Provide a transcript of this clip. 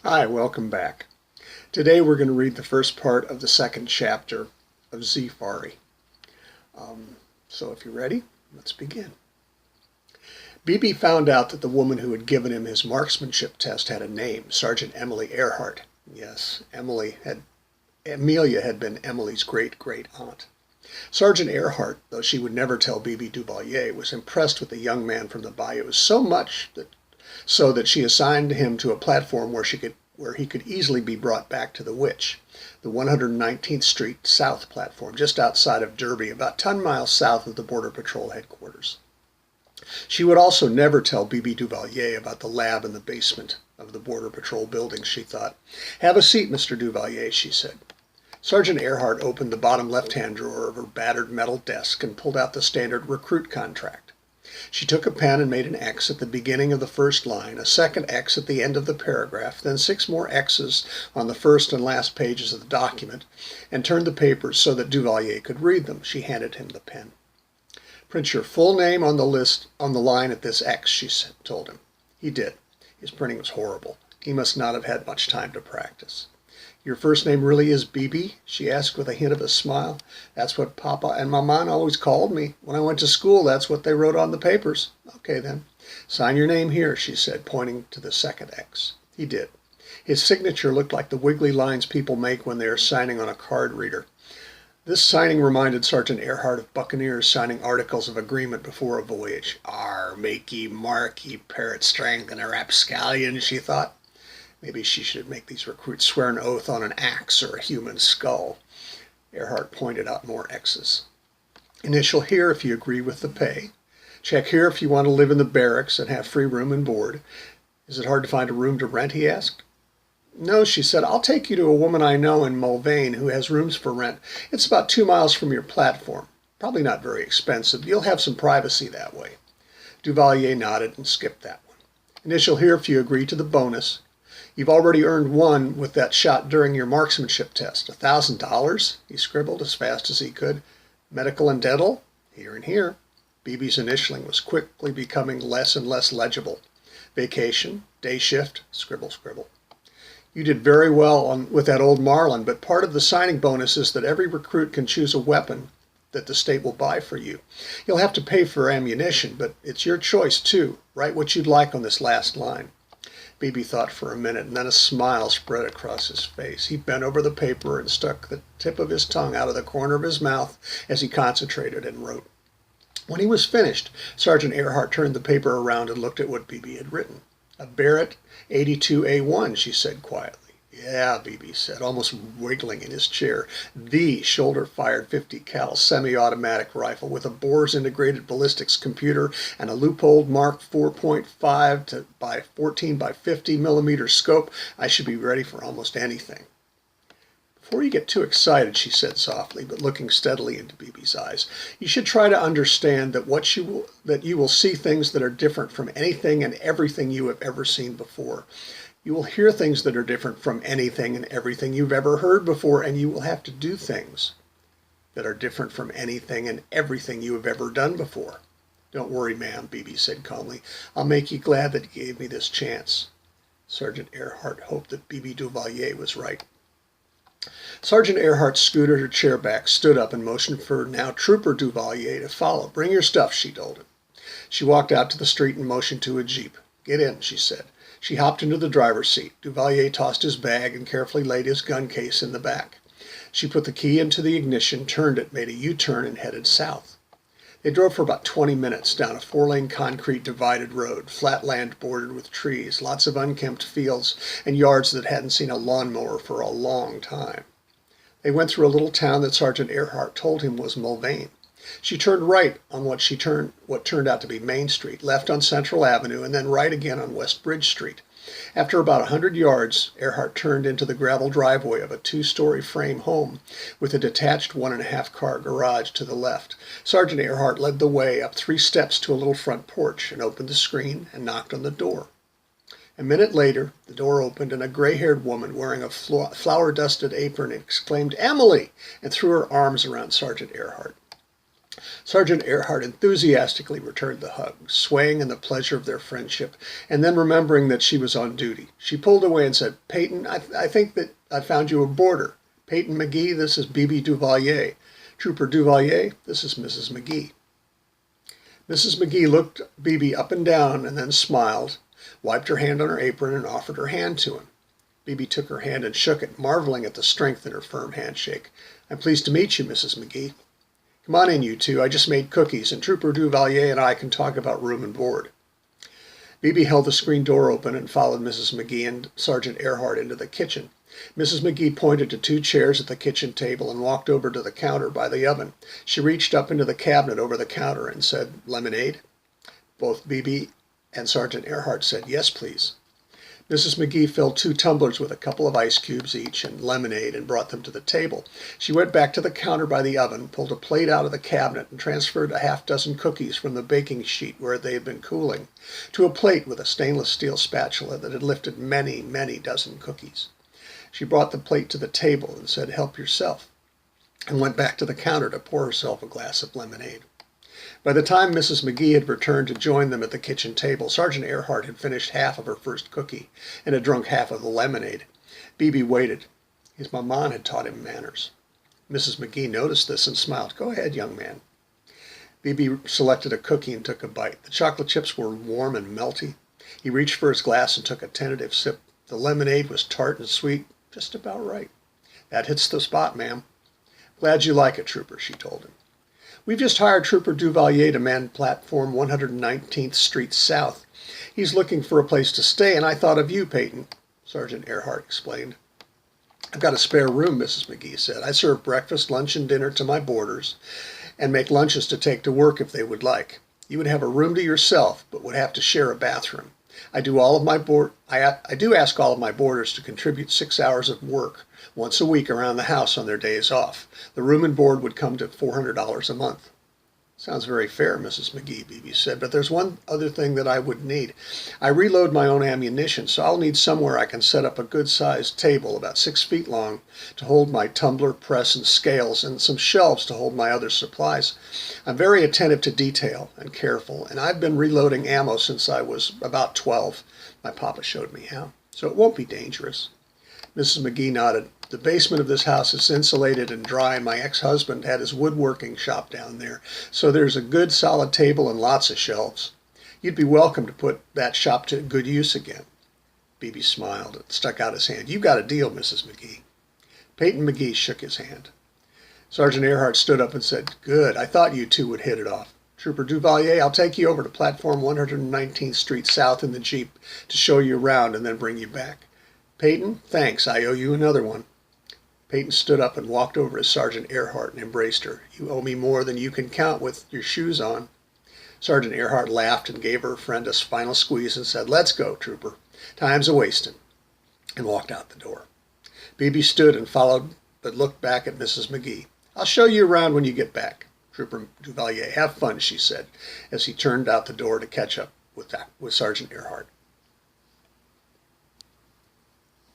Hi, welcome back. Today we're going to read the first part of the second chapter of Z-fari. So if you're ready, let's begin. Beebe found out that the woman who had given him his marksmanship test had a name, Sergeant Emily Earhart. Yes, Amelia had been Emily's great-great-aunt. Sergeant Earhart, though she would never tell Beebe Duvalier, was impressed with the young man from the bayou so much that she assigned him to a platform where he could easily be brought back to the Witch, the 119th Street South platform, just outside of Derby, about 10 miles south of the Border Patrol headquarters. She would also never tell Beebe Duvalier about the lab in the basement of the Border Patrol building, she thought. "Have a seat, Mr. Duvalier," she said. Sergeant Earhart opened the bottom left-hand drawer of her battered metal desk and pulled out the standard recruit contract. She took a pen and made an X at the beginning of the first line, a second X at the end of the paragraph, then 6 more X's on the first and last pages of the document, and turned the papers so that Duvalier could read them. She handed him the pen. "Print your full name on the line at this X," she told him. He did. His printing was horrible. He must not have had much time to practice. "Your first name really is Beebe?" she asked with a hint of a smile. "That's what Papa and Maman always called me. When I went to school, that's what they wrote on the papers." "Okay, then. Sign your name here," she said, pointing to the second X. He did. His signature looked like the wiggly lines people make when they are signing on a card reader. This signing reminded Sergeant Earhart of buccaneers signing articles of agreement before a voyage. "Arr, make ye mark, ye parrot strangling rapscallion," she thought. Maybe she should make these recruits swear an oath on an axe or a human skull. Earhart pointed out more X's. "Initial here if you agree with the pay. Check here if you want to live in the barracks and have free room and board. Is it hard to find a room to rent?" he asked. "No," she said. "I'll take you to a woman I know in Mulvane who has rooms for rent. It's about 2 miles from your platform. Probably not very expensive. You'll have some privacy that way." Duvalier nodded and skipped that one. "Initial here if you agree to the bonus. You've already earned one with that shot during your marksmanship test. $1,000, he scribbled as fast as he could. "Medical and dental?" "Here and here." Beebe's initialing was quickly becoming less and less legible. "Vacation, day shift," scribble, scribble. "You did very well with that old Marlin, but part of the signing bonus is that every recruit can choose a weapon that the state will buy for you. You'll have to pay for ammunition, but it's your choice, too. Write what you'd like on this last line." Beebe thought for a minute, and then a smile spread across his face. He bent over the paper and stuck the tip of his tongue out of the corner of his mouth as he concentrated and wrote. When he was finished, Sergeant Earhart turned the paper around and looked at what Beebe had written. "A Barrett 82A1, she said quietly. "Yeah," Beebe said, almost wiggling in his chair. "The shoulder-fired 50 cal semi-automatic rifle with a Bohr's integrated ballistics computer and a loopholed Mark 4.5 by 14 by 50 millimeter scope. I should be ready for almost anything." "Before you get too excited," she said softly, but looking steadily into Beebe's eyes, "you should try to understand that you will see things that are different from anything and everything you have ever seen before. You will hear things that are different from anything and everything you've ever heard before, and you will have to do things that are different from anything and everything you have ever done before." "Don't worry, ma'am," Beebe said calmly. "I'll make you glad that you gave me this chance." Sergeant Earhart hoped that Beebe Duvalier was right. Sergeant Earhart scooted her chair back, stood up, and motioned for now Trooper Duvalier to follow. "Bring your stuff," she told him. She walked out to the street and motioned to a jeep. "Get in," she said. She hopped into the driver's seat. Duvalier tossed his bag and carefully laid his gun case in the back. She put the key into the ignition, turned it, made a U-turn, and headed south. They drove for about 20 minutes down a 4-lane concrete divided road, flat land bordered with trees, lots of unkempt fields, and yards that hadn't seen a lawnmower for a long time. They went through a little town that Sergeant Earhart told him was Mulvane. She turned right on what turned out to be Main Street, left on Central Avenue, and then right again on West Bridge Street. After about 100 yards, Earhart turned into the gravel driveway of a 2-story frame home with a detached 1.5-car garage to the left. Sergeant Earhart led the way up 3 steps to a little front porch and opened the screen and knocked on the door. A minute later, the door opened and a gray-haired woman wearing a flour-dusted apron exclaimed, "Emily!" and threw her arms around Sergeant Earhart. Sergeant Earhart enthusiastically returned the hug, swaying in the pleasure of their friendship, and then remembering that she was on duty. She pulled away and said, "Peyton, I think that I found you a boarder. Peyton McGee, this is B.B. Duvalier. Trooper Duvalier, this is Mrs. McGee." Mrs. McGee looked B.B. up and down and then smiled, wiped her hand on her apron, and offered her hand to him. B.B. took her hand and shook it, marveling at the strength in her firm handshake. "I'm pleased to meet you, Mrs. McGee. Come on in, you two. I just made cookies, and Trooper Duvalier and I can talk about room and board." B.B. held the screen door open and followed Mrs. McGee and Sergeant Earhart into the kitchen. Mrs. McGee pointed to two chairs at the kitchen table and walked over to the counter by the oven. She reached up into the cabinet over the counter and said, "Lemonade?" Both B.B. and Sergeant Earhart said, "Yes, please." Mrs. McGee filled 2 tumblers with a couple of ice cubes each and lemonade and brought them to the table. She went back to the counter by the oven, pulled a plate out of the cabinet, and transferred a half-dozen cookies from the baking sheet where they had been cooling to a plate with a stainless steel spatula that had lifted many, many dozen cookies. She brought the plate to the table and said, "Help yourself," and went back to the counter to pour herself a glass of lemonade. By the time Mrs. McGee had returned to join them at the kitchen table, Sergeant Earhart had finished half of her first cookie and had drunk half of the lemonade. B.B. waited. His maman had taught him manners. Mrs. McGee noticed this and smiled. "Go ahead, young man." B.B. selected a cookie and took a bite. The chocolate chips were warm and melty. He reached for his glass and took a tentative sip. The lemonade was tart and sweet, just about right. "That hits the spot, ma'am." "Glad you like it, Trooper," she told him. "We've just hired Trooper Duvalier to man platform 119th Street South. He's looking for a place to stay, and I thought of you, Peyton," Sergeant Earhart explained. "I've got a spare room," Mrs. McGee said. "I serve breakfast, lunch, and dinner to my boarders, and make lunches to take to work if they would like. You would have a room to yourself, but would have to share a bathroom. I do ask all of my boarders to contribute 6 hours of work once a week around the house on their days off. The room and board would come to $400 a month." "Sounds very fair, Mrs. McGee," B.B. said, "but there's one other thing that I would need. I reload my own ammunition, so I'll need somewhere I can set up a good-sized table about 6 feet long to hold my tumbler, press, and scales, and some shelves to hold my other supplies. I'm very attentive to detail and careful, and I've been reloading ammo since I was about 12. My papa showed me how, so it won't be dangerous." Mrs. McGee nodded. "The basement of this house is insulated and dry, and my ex-husband had his woodworking shop down there, so there's a good solid table and lots of shelves. You'd be welcome to put that shop to good use again." B.B. smiled and stuck out his hand. "You've got a deal, Mrs. McGee." Peyton McGee shook his hand. Sergeant Earhart stood up and said, "Good. I thought you two would hit it off. Trooper Duvalier, I'll take you over to platform 119th Street South in the Jeep to show you around and then bring you back. Peyton, thanks. I owe you another one." Peyton stood up and walked over to Sergeant Earhart and embraced her. "You owe me more than you can count with your shoes on." Sergeant Earhart laughed and gave her friend a final squeeze and said, "Let's go, Trooper. Time's a-wasting," and walked out the door. B.B. stood and followed, but looked back at Mrs. McGee. "I'll show you around when you get back, Trooper Duvalier. Have fun," she said, as he turned out the door to catch up with Sergeant Earhart.